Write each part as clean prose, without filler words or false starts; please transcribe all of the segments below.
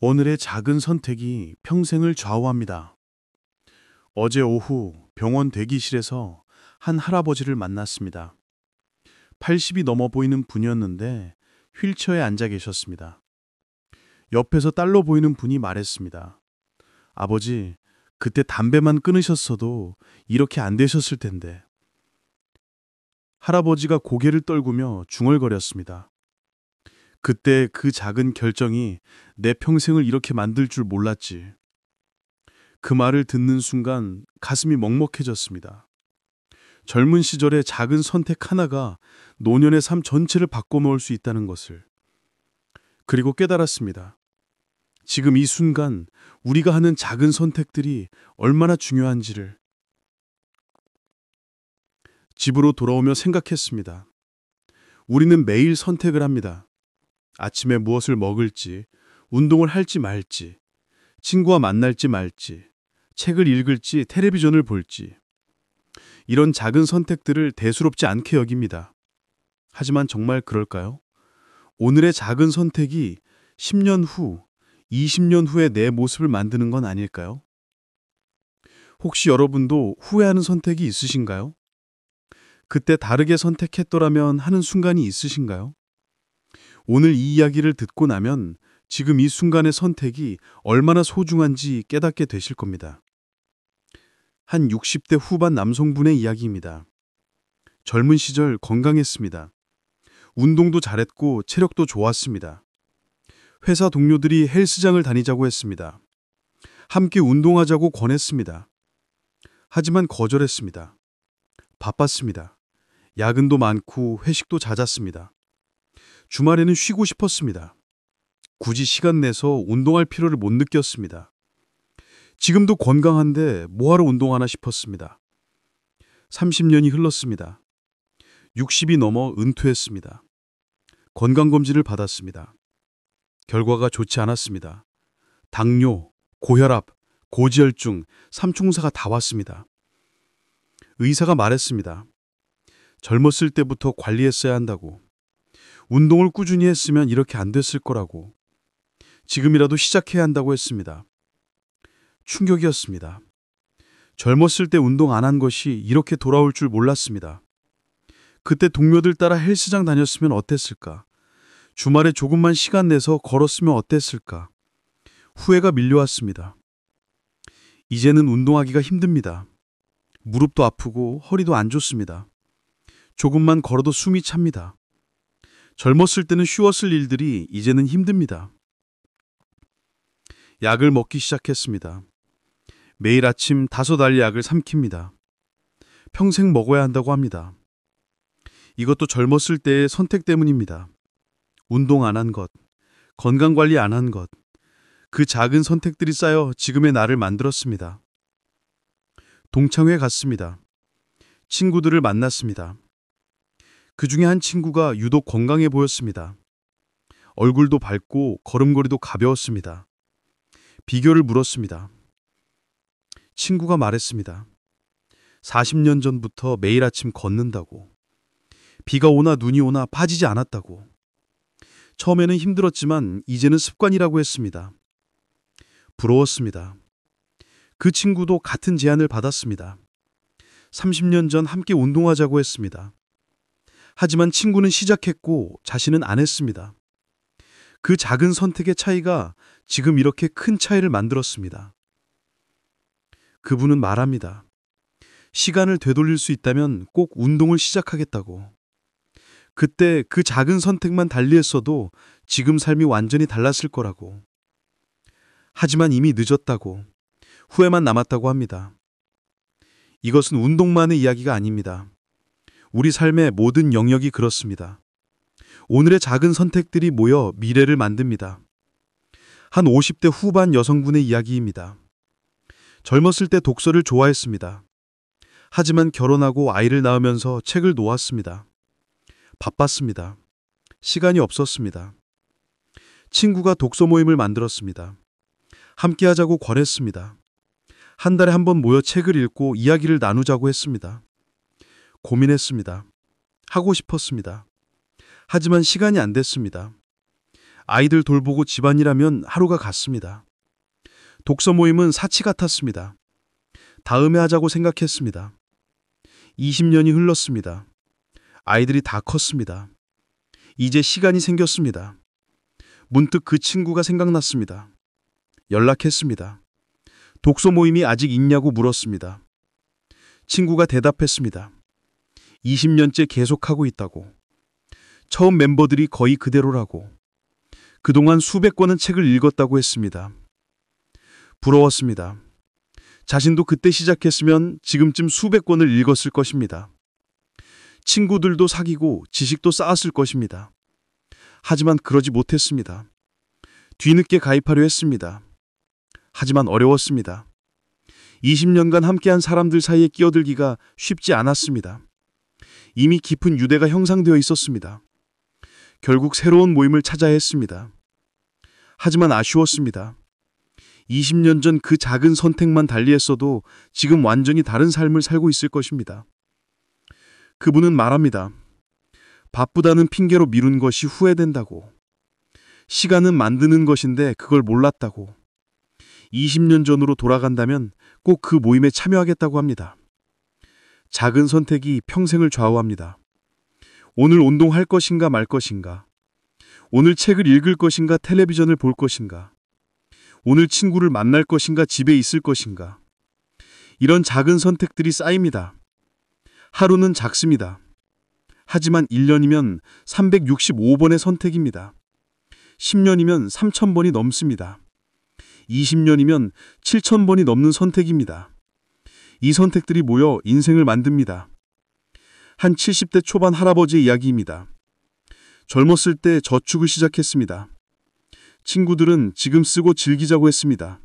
오늘의 작은 선택이 평생을 좌우합니다. 어제 오후 병원 대기실에서 한 할아버지를 만났습니다. 80이 넘어 보이는 분이었는데 휠체어에 앉아 계셨습니다. 옆에서 딸로 보이는 분이 말했습니다. 아버지, 그때 담배만 끊으셨어도 이렇게 안 되셨을 텐데. 할아버지가 고개를 떨구며 중얼거렸습니다. 그때 그 작은 결정이 내 평생을 이렇게 만들 줄 몰랐지. 그 말을 듣는 순간 가슴이 먹먹해졌습니다. 젊은 시절의 작은 선택 하나가 노년의 삶 전체를 바꿔놓을 수 있다는 것을. 그리고 깨달았습니다. 지금 이 순간 우리가 하는 작은 선택들이 얼마나 중요한지를. 집으로 돌아오며 생각했습니다. 우리는 매일 선택을 합니다. 아침에 무엇을 먹을지, 운동을 할지 말지, 친구와 만날지 말지, 책을 읽을지, 텔레비전을 볼지. 이런 작은 선택들을 대수롭지 않게 여깁니다. 하지만 정말 그럴까요? 오늘의 작은 선택이 10년 후, 20년 후의 내 모습을 만드는 건 아닐까요? 혹시 여러분도 후회하는 선택이 있으신가요? 그때 다르게 선택했더라면 하는 순간이 있으신가요? 오늘 이 이야기를 듣고 나면 지금 이 순간의 선택이 얼마나 소중한지 깨닫게 되실 겁니다. 한 60대 후반 남성분의 이야기입니다. 젊은 시절 건강했습니다. 운동도 잘했고 체력도 좋았습니다. 회사 동료들이 헬스장을 다니자고 했습니다. 함께 운동하자고 권했습니다. 하지만 거절했습니다. 바빴습니다. 야근도 많고 회식도 잦았습니다. 주말에는 쉬고 싶었습니다. 굳이 시간 내서 운동할 필요를 못 느꼈습니다. 지금도 건강한데 뭐하러 운동하나 싶었습니다. 30년이 흘렀습니다. 60이 넘어 은퇴했습니다. 건강검진을 받았습니다. 결과가 좋지 않았습니다. 당뇨, 고혈압, 고지혈증, 삼총사가 다 왔습니다. 의사가 말했습니다. 젊었을 때부터 관리했어야 한다고. 운동을 꾸준히 했으면 이렇게 안 됐을 거라고. 지금이라도 시작해야 한다고 했습니다. 충격이었습니다. 젊었을 때 운동 안 한 것이 이렇게 돌아올 줄 몰랐습니다. 그때 동료들 따라 헬스장 다녔으면 어땠을까? 주말에 조금만 시간 내서 걸었으면 어땠을까? 후회가 밀려왔습니다. 이제는 운동하기가 힘듭니다. 무릎도 아프고 허리도 안 좋습니다. 조금만 걸어도 숨이 찹니다. 젊었을 때는 쉬웠을 일들이 이제는 힘듭니다. 약을 먹기 시작했습니다. 매일 아침 5알 약을 삼킵니다. 평생 먹어야 한다고 합니다. 이것도 젊었을 때의 선택 때문입니다. 운동 안 한 것, 건강관리 안 한 것, 그 작은 선택들이 쌓여 지금의 나를 만들었습니다. 동창회 갔습니다. 친구들을 만났습니다. 그 중에 한 친구가 유독 건강해 보였습니다. 얼굴도 밝고 걸음걸이도 가벼웠습니다. 비결을 물었습니다. 친구가 말했습니다. 40년 전부터 매일 아침 걷는다고. 비가 오나 눈이 오나 빠지지 않았다고. 처음에는 힘들었지만 이제는 습관이라고 했습니다. 부러웠습니다. 그 친구도 같은 제안을 받았습니다. 30년 전 함께 운동하자고 했습니다. 하지만 친구는 시작했고 자신은 안 했습니다. 그 작은 선택의 차이가 지금 이렇게 큰 차이를 만들었습니다. 그분은 말합니다. 시간을 되돌릴 수 있다면 꼭 운동을 시작하겠다고. 그때 그 작은 선택만 달리했어도 지금 삶이 완전히 달랐을 거라고. 하지만 이미 늦었다고. 후회만 남았다고 합니다. 이것은 운동만의 이야기가 아닙니다. 우리 삶의 모든 영역이 그렇습니다. 오늘의 작은 선택들이 모여 미래를 만듭니다. 한 50대 후반 여성분의 이야기입니다. 젊었을 때 독서를 좋아했습니다. 하지만 결혼하고 아이를 낳으면서 책을 놓았습니다. 바빴습니다. 시간이 없었습니다. 친구가 독서 모임을 만들었습니다. 함께 하자고 권했습니다. 한 달에 한 번 모여 책을 읽고 이야기를 나누자고 했습니다. 고민했습니다. 하고 싶었습니다. 하지만 시간이 안 됐습니다. 아이들 돌보고 집안일하면 하루가 갔습니다. 독서 모임은 사치 같았습니다. 다음에 하자고 생각했습니다. 20년이 흘렀습니다. 아이들이 다 컸습니다. 이제 시간이 생겼습니다. 문득 그 친구가 생각났습니다. 연락했습니다. 독서 모임이 아직 있냐고 물었습니다. 친구가 대답했습니다. 20년째 계속하고 있다고. 처음 멤버들이 거의 그대로라고. 그동안 수백 권의 책을 읽었다고 했습니다. 부러웠습니다. 자신도 그때 시작했으면 지금쯤 수백 권을 읽었을 것입니다. 친구들도 사귀고 지식도 쌓았을 것입니다. 하지만 그러지 못했습니다. 뒤늦게 가입하려 했습니다. 하지만 어려웠습니다. 20년간 함께한 사람들 사이에 끼어들기가 쉽지 않았습니다. 이미 깊은 유대가 형성되어 있었습니다. 결국 새로운 모임을 찾아야 했습니다. 하지만 아쉬웠습니다. 20년 전 그 작은 선택만 달리했어도 지금 완전히 다른 삶을 살고 있을 것입니다. 그분은 말합니다. 바쁘다는 핑계로 미룬 것이 후회된다고. 시간은 만드는 것인데 그걸 몰랐다고. 20년 전으로 돌아간다면 꼭 그 모임에 참여하겠다고 합니다. 작은 선택이 평생을 좌우합니다. 오늘 운동할 것인가 말 것인가? 오늘 책을 읽을 것인가 텔레비전을 볼 것인가? 오늘 친구를 만날 것인가 집에 있을 것인가? 이런 작은 선택들이 쌓입니다. 하루는 작습니다. 하지만 1년이면 365번의 선택입니다. 10년이면 3,000번이 넘습니다. 20년이면 7,000번이 넘는 선택입니다. 이 선택들이 모여 인생을 만듭니다. 한 70대 초반 할아버지의 이야기입니다. 젊었을 때 저축을 시작했습니다. 친구들은 지금 쓰고 즐기자고 했습니다.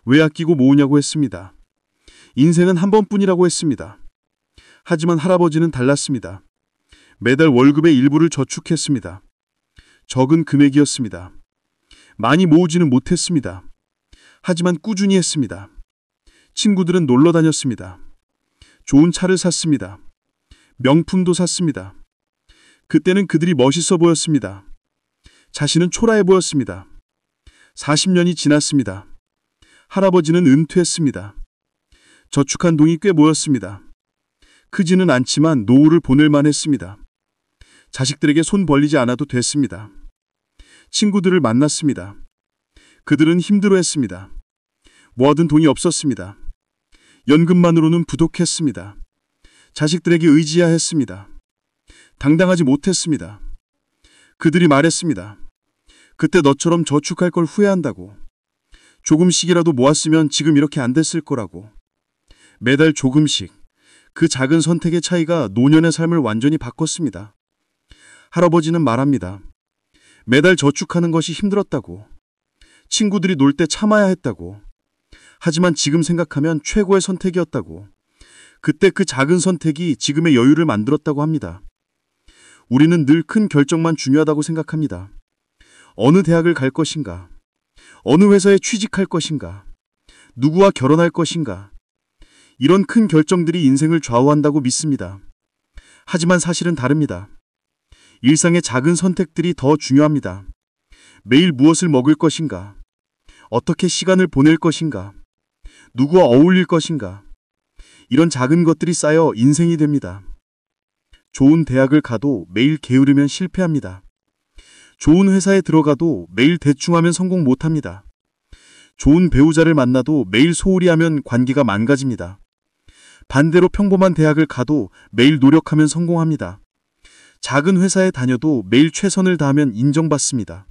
왜 아끼고 모으냐고 했습니다. 인생은 한 번뿐이라고 했습니다. 하지만 할아버지는 달랐습니다. 매달 월급의 일부를 저축했습니다. 적은 금액이었습니다. 많이 모으지는 못했습니다. 하지만 꾸준히 했습니다. 친구들은 놀러 다녔습니다. 좋은 차를 샀습니다. 명품도 샀습니다. 그때는 그들이 멋있어 보였습니다. 자신은 초라해 보였습니다. 40년이 지났습니다. 할아버지는 은퇴했습니다. 저축한 돈이 꽤 모였습니다. 크지는 않지만 노후를 보낼만 했습니다. 자식들에게 손 벌리지 않아도 됐습니다. 친구들을 만났습니다. 그들은 힘들어했습니다. 모아둔 돈이 없었습니다. 연금만으로는 부족했습니다. 자식들에게 의지해야 했습니다. 당당하지 못했습니다. 그들이 말했습니다. 그때 너처럼 저축할 걸 후회한다고. 조금씩이라도 모았으면 지금 이렇게 안 됐을 거라고. 매달 조금씩. 그 작은 선택의 차이가 노년의 삶을 완전히 바꿨습니다. 할아버지는 말합니다. 매달 저축하는 것이 힘들었다고. 친구들이 놀 때 참아야 했다고. 하지만 지금 생각하면 최고의 선택이었다고. 그때 그 작은 선택이 지금의 여유를 만들었다고 합니다. 우리는 늘 큰 결정만 중요하다고 생각합니다. 어느 대학을 갈 것인가? 어느 회사에 취직할 것인가? 누구와 결혼할 것인가? 이런 큰 결정들이 인생을 좌우한다고 믿습니다. 하지만 사실은 다릅니다. 일상의 작은 선택들이 더 중요합니다. 매일 무엇을 먹을 것인가? 어떻게 시간을 보낼 것인가? 누구와 어울릴 것인가? 이런 작은 것들이 쌓여 인생이 됩니다. 좋은 대학을 가도 매일 게으르면 실패합니다. 좋은 회사에 들어가도 매일 대충하면 성공 못합니다. 좋은 배우자를 만나도 매일 소홀히 하면 관계가 망가집니다. 반대로 평범한 대학을 가도 매일 노력하면 성공합니다. 작은 회사에 다녀도 매일 최선을 다하면 인정받습니다.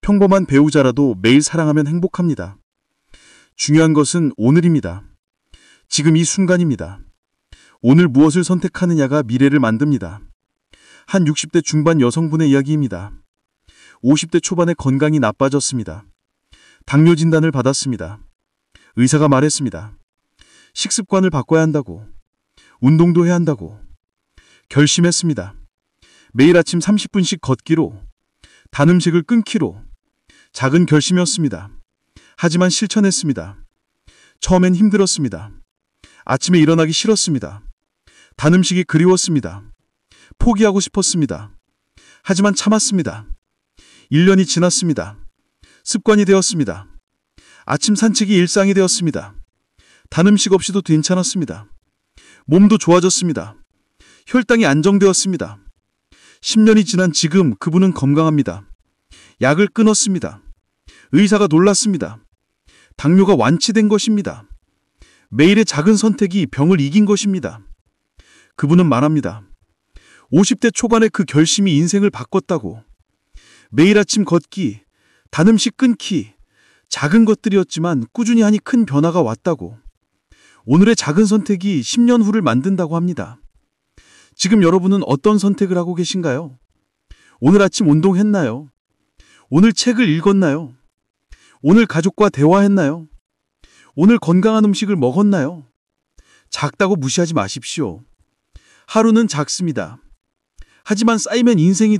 평범한 배우자라도 매일 사랑하면 행복합니다. 중요한 것은 오늘입니다. 지금 이 순간입니다. 오늘 무엇을 선택하느냐가 미래를 만듭니다. 한 60대 중반 여성분의 이야기입니다. 50대 초반에 건강이 나빠졌습니다. 당뇨 진단을 받았습니다. 의사가 말했습니다. 식습관을 바꿔야 한다고. 운동도 해야 한다고. 결심했습니다. 매일 아침 30분씩 걷기로, 단 음식을 끊기로. 작은 결심이었습니다. 하지만 실천했습니다. 처음엔 힘들었습니다. 아침에 일어나기 싫었습니다. 단 음식이 그리웠습니다. 포기하고 싶었습니다. 하지만 참았습니다. 1년이 지났습니다. 습관이 되었습니다. 아침 산책이 일상이 되었습니다. 단 음식 없이도 괜찮았습니다. 몸도 좋아졌습니다. 혈당이 안정되었습니다. 10년이 지난 지금 그분은 건강합니다. 약을 끊었습니다. 의사가 놀랐습니다. 당뇨가 완치된 것입니다. 매일의 작은 선택이 병을 이긴 것입니다. 그분은 말합니다. 50대 초반에 그 결심이 인생을 바꿨다고. 매일 아침 걷기, 단 음식 끊기, 작은 것들이었지만 꾸준히 하니 큰 변화가 왔다고. 오늘의 작은 선택이 10년 후를 만든다고 합니다. 지금 여러분은 어떤 선택을 하고 계신가요? 오늘 아침 운동했나요? 오늘 책을 읽었나요? 오늘 가족과 대화했나요? 오늘 건강한 음식을 먹었나요? 작다고 무시하지 마십시오. 하루는 작습니다. 하지만 쌓이면 인생이